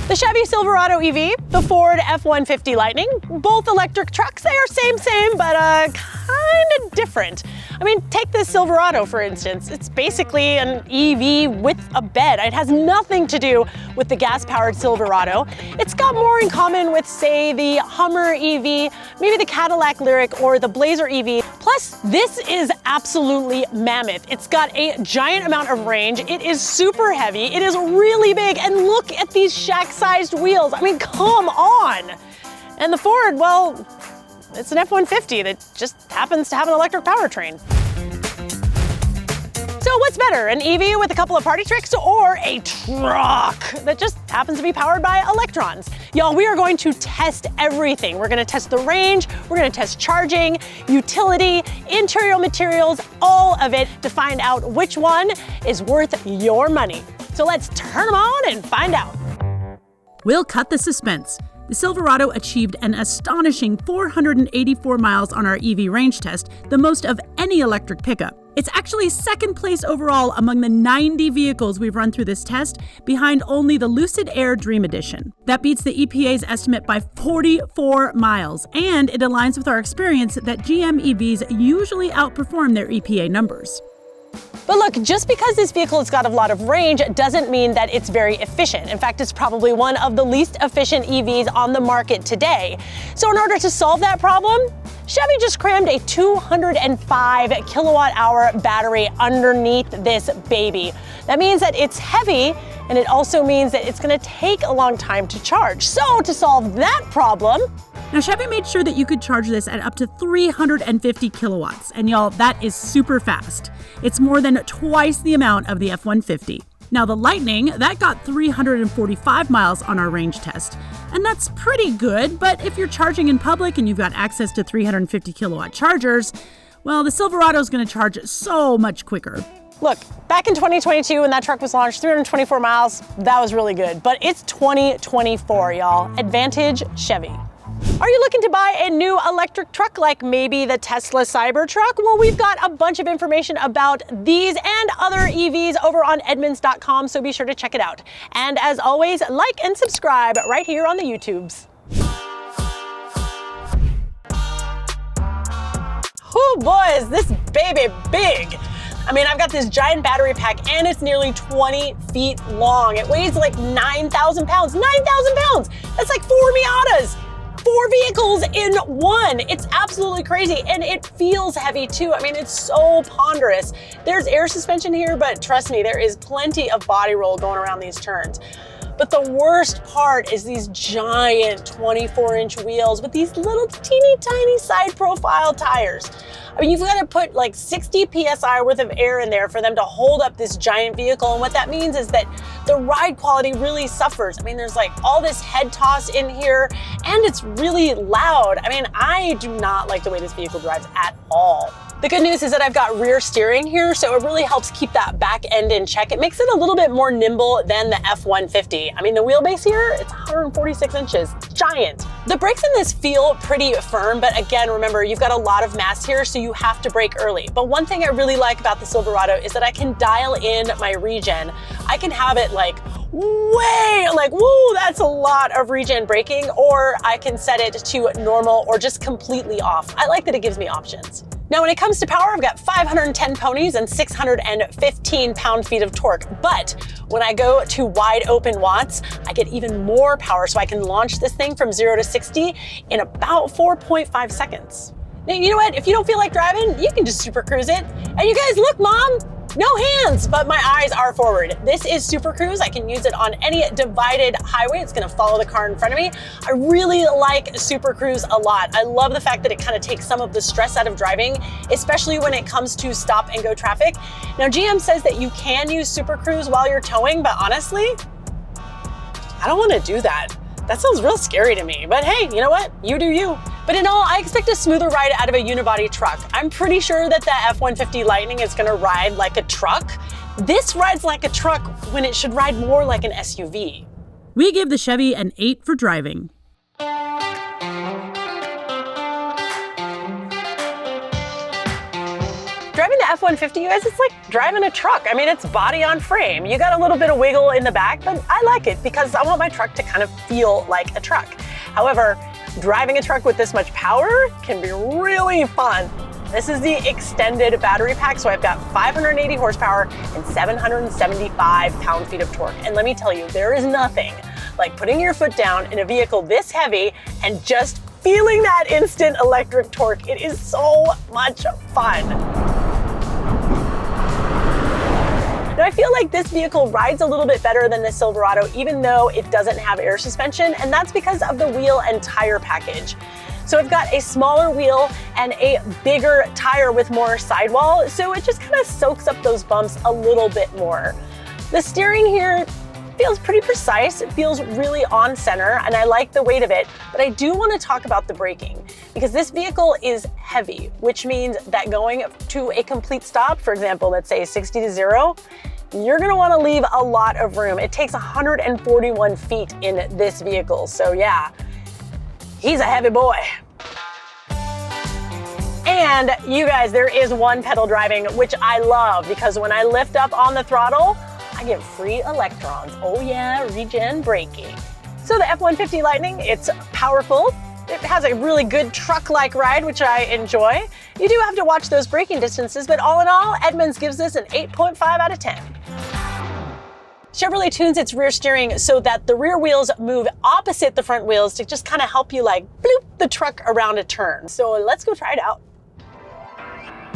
The Chevy Silverado EV, the Ford F-150 Lightning, both electric trucks. They are same, but kind of different. I mean, take this Silverado, for instance. It's basically an EV with a bed. It has nothing to do with the gas-powered Silverado. It's got more in common with, say, the Hummer EV, maybe the Cadillac Lyriq or the Blazer EV. Plus, this is absolutely mammoth. It's got a giant amount of range. It is super heavy. It is really big. And look at these shack-sized wheels. I mean, come on. And the Ford, well, it's an F-150 that just happens to have an electric powertrain. So what's better, an EV with a couple of party tricks or a truck that just happens to be powered by electrons? Y'all, we are going to test everything. We're gonna test the range, we're gonna test charging, utility, interior materials, all of it to find out which one is worth your money. So let's turn them on and find out. We'll cut the suspense. The Silverado achieved an astonishing 484 miles on our EV range test, the most of any electric pickup. It's actually second place overall among the 90 vehicles we've run through this test, behind only the Lucid Air Dream Edition. That beats the EPA's estimate by 44 miles, and it aligns with our experience that GM EVs usually outperform their EPA numbers. But look, just because this vehicle has got a lot of range doesn't mean that it's very efficient. In fact, it's probably one of the least efficient EVs on the market today. So in order to solve that problem, Chevy just crammed a 205 kilowatt hour battery underneath this baby. That means that it's heavy, and it also means that it's gonna take a long time to charge. So to solve that problem, now, Chevy made sure that you could charge this at up to 350 kilowatts, and y'all, that is super fast. It's more than twice the amount of the F-150. Now, the Lightning, that got 345 miles on our range test, and that's pretty good, but if you're charging in public and you've got access to 350 kilowatt chargers, well, the Silverado is going to charge so much quicker. Look, back in 2022 when that truck was launched, 324 miles, that was really good, but it's 2024, y'all. Advantage Chevy. Are you looking to buy a new electric truck like maybe the Tesla Cybertruck? Well, we've got a bunch of information about these and other EVs over on Edmunds.com, so be sure to check it out. And as always, like and subscribe right here on the YouTubes. Oh boy, is this baby big. I mean, I've got this giant battery pack and it's nearly 20 feet long. It weighs like 9,000 pounds. 9,000 pounds! That's like 4 Miatas. 4 vehicles in one. It's absolutely crazy, and it feels heavy too. I mean, it's so ponderous. There's air suspension here, but trust me, there is plenty of body roll going around these turns. But the worst part is these giant 24-inch wheels with these little teeny tiny side profile tires. I mean, you've got to put like 60 PSI worth of air in there for them to hold up this giant vehicle. And what that means is that the ride quality really suffers. I mean, there's like all this head toss in here and it's really loud. I mean, I do not like the way this vehicle drives at all. The good news is that I've got rear steering here, so it really helps keep that back end in check. It makes it a little bit more nimble than the F-150. I mean, the wheelbase here, it's 146 inches, giant. The brakes in this feel pretty firm, but again, remember, you've got a lot of mass here, so you have to brake early. But one thing I really like about the Silverado is that I can dial in my regen. I can have it like way, like, woo, that's a lot of regen braking, or I can set it to normal or just completely off. I like that it gives me options. Now, when it comes to power, I've got 510 ponies and 615 pound-feet of torque. But when I go to wide open watts, I get even more power, so I can launch this thing from 0 to 60 in about 4.5 seconds. Now, you know what? If you don't feel like driving, you can just super cruise it. And you guys, look, Mom, no hands, but my eyes are forward. This is Super Cruise. I can use it on any divided highway. It's gonna follow the car in front of me. I really like Super Cruise a lot. I love the fact that it kind of takes some of the stress out of driving, especially when it comes to stop and go traffic. Now, GM says that you can use Super Cruise while you're towing, but honestly, I don't wanna do that. That sounds real scary to me, but hey, you know what? You do you. But in all, I expect a smoother ride out of a unibody truck. I'm pretty sure that the F-150 Lightning is gonna ride like a truck. This rides like a truck when it should ride more like an SUV. We give the Chevy an 8 for driving. Driving the F-150, you guys, it's like driving a truck. I mean, it's body on frame. You got a little bit of wiggle in the back, but I like it because I want my truck to kind of feel like a truck. However, driving a truck with this much power can be really fun. This is the extended battery pack, so I've got 580 horsepower and 775 pound-feet of torque. And let me tell you, there is nothing like putting your foot down in a vehicle this heavy and just feeling that instant electric torque. It is so much fun. Now I feel like this vehicle rides a little bit better than the Silverado, even though it doesn't have air suspension, and that's because of the wheel and tire package. So I've got a smaller wheel and a bigger tire with more sidewall, so it just kind of soaks up those bumps a little bit more. The steering here feels pretty precise. It feels really on center, and I like the weight of it, but I do want to talk about the braking because this vehicle is heavy, which means that going to a complete stop, for example, let's say 60 to 0, you're going to want to leave a lot of room. It takes 141 feet in this vehicle. So yeah, he's a heavy boy. And you guys, there is one pedal driving, which I love because when I lift up on the throttle, I get free electrons. Oh yeah, regen braking. So the F-150 Lightning, it's powerful. It has a really good truck-like ride, which I enjoy. You do have to watch those braking distances, but all in all, Edmunds gives this an 8.5 out of 10. Chevrolet tunes its rear steering so that the rear wheels move opposite the front wheels to just kind of help you like bloop the truck around a turn. So let's go try it out.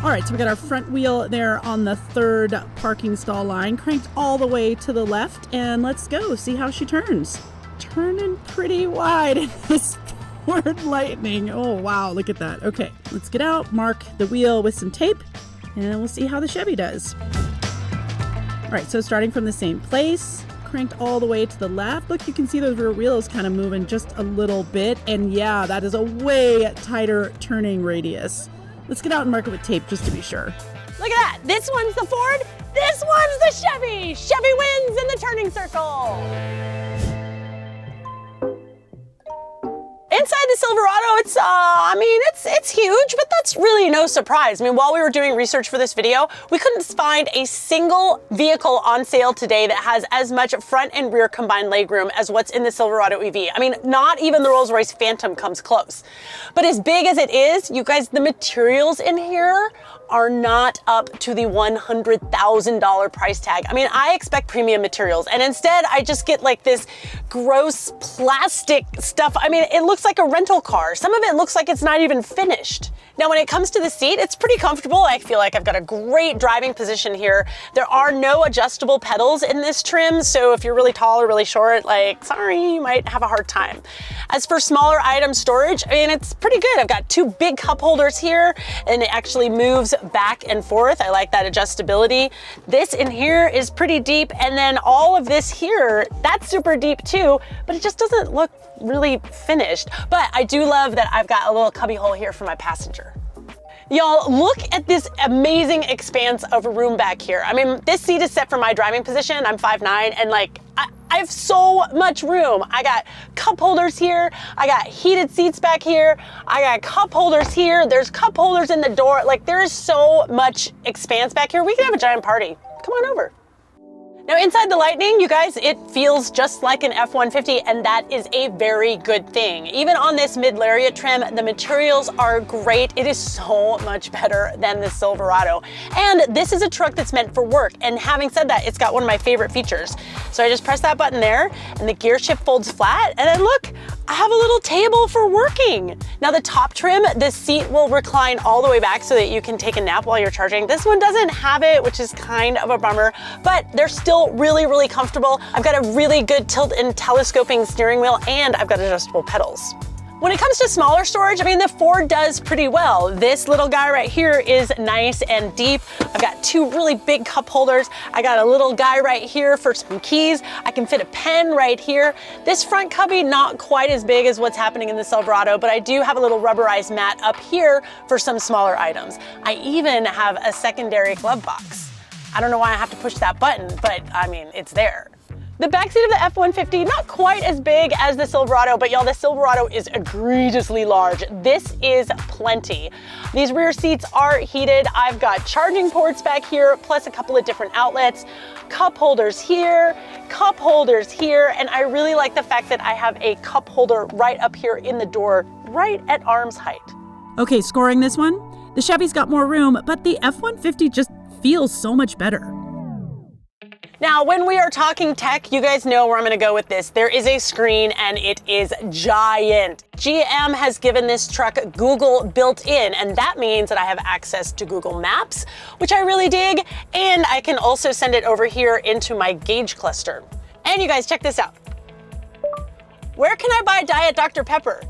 All right, so we got our front wheel there on the third parking stall line, cranked all the way to the left, and let's go see how she turns. Turning pretty wide in this Ford Lightning. Oh, wow, look at that. Okay, let's get out, mark the wheel with some tape, and we'll see how the Chevy does. All right, so starting from the same place, cranked all the way to the left. Look, you can see those rear wheels kind of moving just a little bit, and yeah, that is a way tighter turning radius. Let's get out and mark it with tape just to be sure. Look at that. This one's the Ford. This one's the Chevy. Chevy wins in the turning circle. Inside the Silverado, it's huge, but that's really no surprise. I mean, while we were doing research for this video, we couldn't find a single vehicle on sale today that has as much front and rear combined legroom as what's in the Silverado EV. I mean, not even the Rolls-Royce Phantom comes close. But as big as it is, you guys, the materials in here are not up to the $100,000 price tag. I mean, I expect premium materials, and instead I just get like this gross plastic stuff. I mean, it looks like a rental car. Some of it looks like it's not even finished. Now, when it comes to the seat, it's pretty comfortable. I feel like I've got a great driving position here. There are no adjustable pedals in this trim, so if you're really tall or really short, like, sorry, you might have a hard time. As for smaller item storage, I mean, it's pretty good. I've got two big cup holders here, and it actually moves back and forth. I like that adjustability. This in here is pretty deep, and then all of this here, that's super deep too, but it just doesn't look really finished. But I do love that I've got a little cubby hole here for my passenger. Y'all, look at this amazing expanse of room back here. I mean, this seat is set for my driving position. I'm 5'9", and like, I have so much room. I got cup holders here. I got heated seats back here. I got cup holders here. There's cup holders in the door. Like, there is so much expanse back here. We can have a giant party. Come on over. Now inside the Lightning, you guys, it feels just like an F-150, and that is a very good thing. Even on this mid-lariat trim, the materials are great. It is so much better than the Silverado. And this is a truck that's meant for work. And having said that, it's got one of my favorite features. So I just press that button there, and the gear shift folds flat, and then look, I have a little table for working. Now the top trim, the seat will recline all the way back so that you can take a nap while you're charging. This one doesn't have it, which is kind of a bummer, but they're still really, really comfortable. I've got a really good tilt and telescoping steering wheel, and I've got adjustable pedals. When it comes to smaller storage, I mean, the Ford does pretty well. This little guy right here is nice and deep. I've got two really big cup holders. I got a little guy right here for some keys. I can fit a pen right here. This front cubby, not quite as big as what's happening in the Silverado, but I do have a little rubberized mat up here for some smaller items. I even have a secondary glove box. I don't know why I have to push that button, but I mean, it's there. The backseat of the F-150, not quite as big as the Silverado, but y'all, the Silverado is egregiously large. This is plenty. These rear seats are heated. I've got charging ports back here, plus a couple of different outlets, cup holders here, and I really like the fact that I have a cup holder right up here in the door, right at arm's height. Okay, scoring this one. The Chevy's got more room, but the F-150 just feels so much better. Now, when we are talking tech, you guys know where I'm gonna go with this. There is a screen and it is giant. GM has given this truck Google built in, and that means that I have access to Google Maps, which I really dig, and I can also send it over here into my gauge cluster. And you guys, check this out. Where can I buy Diet Dr. Pepper?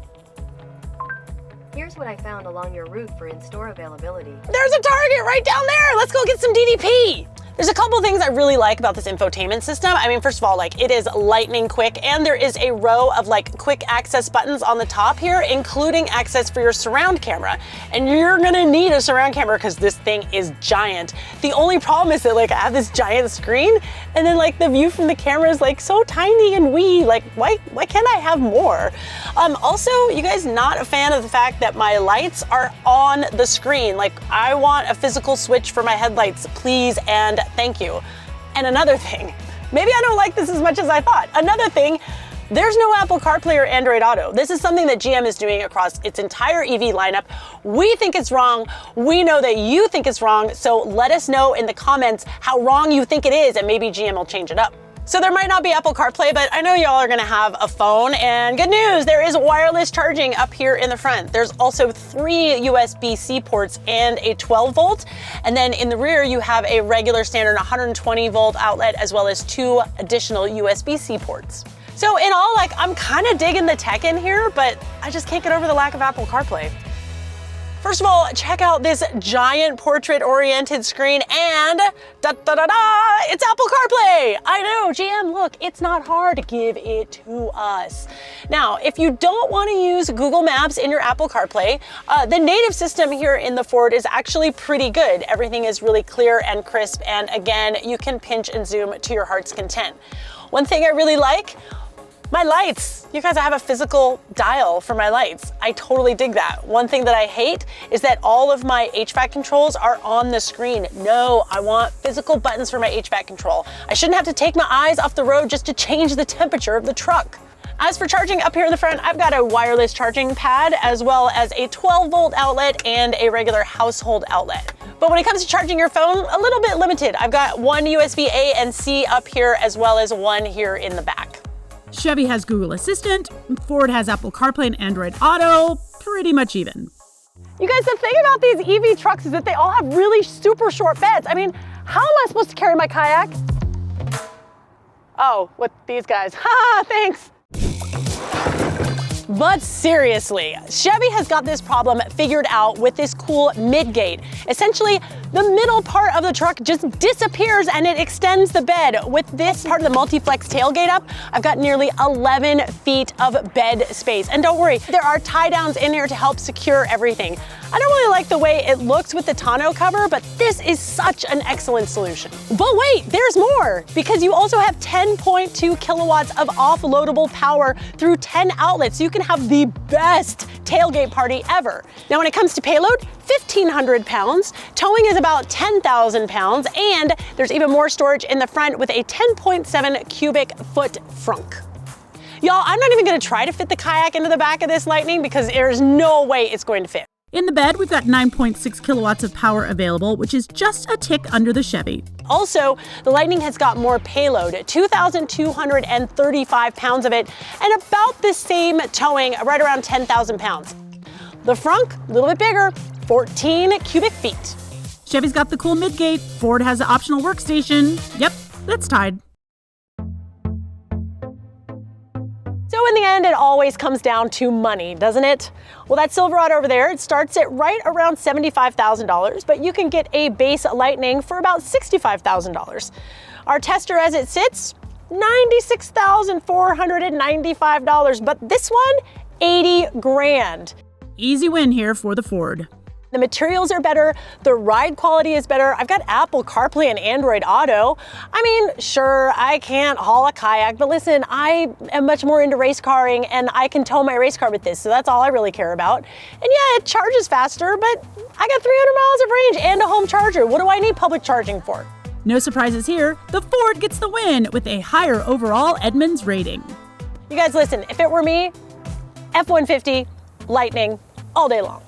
Here's what I found along your route for in-store availability. There's a Target right down there. Let's go get some DDP. There's a couple things I really like about this infotainment system. I mean, first of all, like, it is lightning quick, and there is a row of like quick access buttons on the top here, including access for your surround camera. And you're gonna need a surround camera because this thing is giant. The only problem is that like I have this giant screen, and then like the view from the camera is like so tiny and wee. Like, why can't I have more? Also, you guys not a fan of the fact that my lights are on the screen. Like, I want a physical switch for my headlights, please and thank you. And another thing, maybe I don't like this as much as I thought. Another thing, there's no Apple CarPlay or Android Auto. This is something that GM is doing across its entire EV lineup. We think it's wrong. We know that you think it's wrong. So let us know in the comments how wrong you think it is, and maybe GM will change it up. So there might not be Apple CarPlay, but I know y'all are gonna have a phone, and good news, there is wireless charging up here in the front. There's also 3 USB-C ports and a 12 volt. And then in the rear, you have a regular standard 120 volt outlet, as well as 2 additional USB-C ports. So in all, like, I'm kind of digging the tech in here, but I just can't get over the lack of Apple CarPlay. First of all, check out this giant portrait-oriented screen, and da-da-da-da, it's Apple CarPlay. I know, GM, look, it's not hard. Give it to us. Now, if you don't want to use Google Maps in your Apple CarPlay, the native system here in the Ford is actually pretty good. Everything is really clear and crisp, and again, you can pinch and zoom to your heart's content. One thing I really like, my lights. You guys, I have a physical dial for my lights. I totally dig that. One thing that I hate is that all of my HVAC controls are on the screen. No, I want physical buttons for my HVAC control. I shouldn't have to take my eyes off the road just to change the temperature of the truck. As for charging up here in the front, I've got a wireless charging pad, as well as a 12 volt outlet and a regular household outlet. But when it comes to charging your phone, a little bit limited. I've got 1 USB A and C up here, as well as 1 here in the back. Chevy has Google Assistant, Ford has Apple CarPlay and Android Auto, pretty much even. You guys, the thing about these EV trucks is that they all have really super short beds. I mean, how am I supposed to carry my kayak? Oh, with these guys. Ha, thanks. But seriously, Chevy has got this problem figured out with this cool mid-gate. Essentially, the middle part of the truck just disappears and it extends the bed. With this part of the multi-flex tailgate up, I've got nearly 11 feet of bed space. And don't worry, there are tie downs in here to help secure everything. I don't really like the way it looks with the tonneau cover, but this is such an excellent solution. But wait, there's more, because you also have 10.2 kilowatts of offloadable power through 10 outlets. You can have the best tailgate party ever. Now, when it comes to payload, 1,500 pounds, towing is about 10,000 pounds, and there's even more storage in the front with a 10.7 cubic foot frunk. Y'all, I'm not even gonna try to fit the kayak into the back of this Lightning because there's no way it's going to fit. In the bed, we've got 9.6 kilowatts of power available, which is just a tick under the Chevy. Also, the Lightning has got more payload, 2,235 pounds of it, and about the same towing, right around 10,000 pounds. The frunk, a little bit bigger, 14 cubic feet. Chevy's got the cool midgate. Ford has the optional workstation. Yep, that's tied. So in the end, it always comes down to money, doesn't it? Well, that Silverado over there, it starts at right around $75,000, but you can get a base Lightning for about $65,000. Our tester as it sits, $96,495, but this one, $80,000. Easy win here for the Ford. The materials are better, the ride quality is better. I've got Apple CarPlay and Android Auto. I mean, sure, I can't haul a kayak, but listen, I am much more into race carring and I can tow my race car with this, so that's all I really care about. And yeah, it charges faster, but I got 300 miles of range and a home charger. What do I need public charging for? No surprises here, the Ford gets the win with a higher overall Edmunds rating. You guys listen, if it were me, F-150, Lightning, all day long.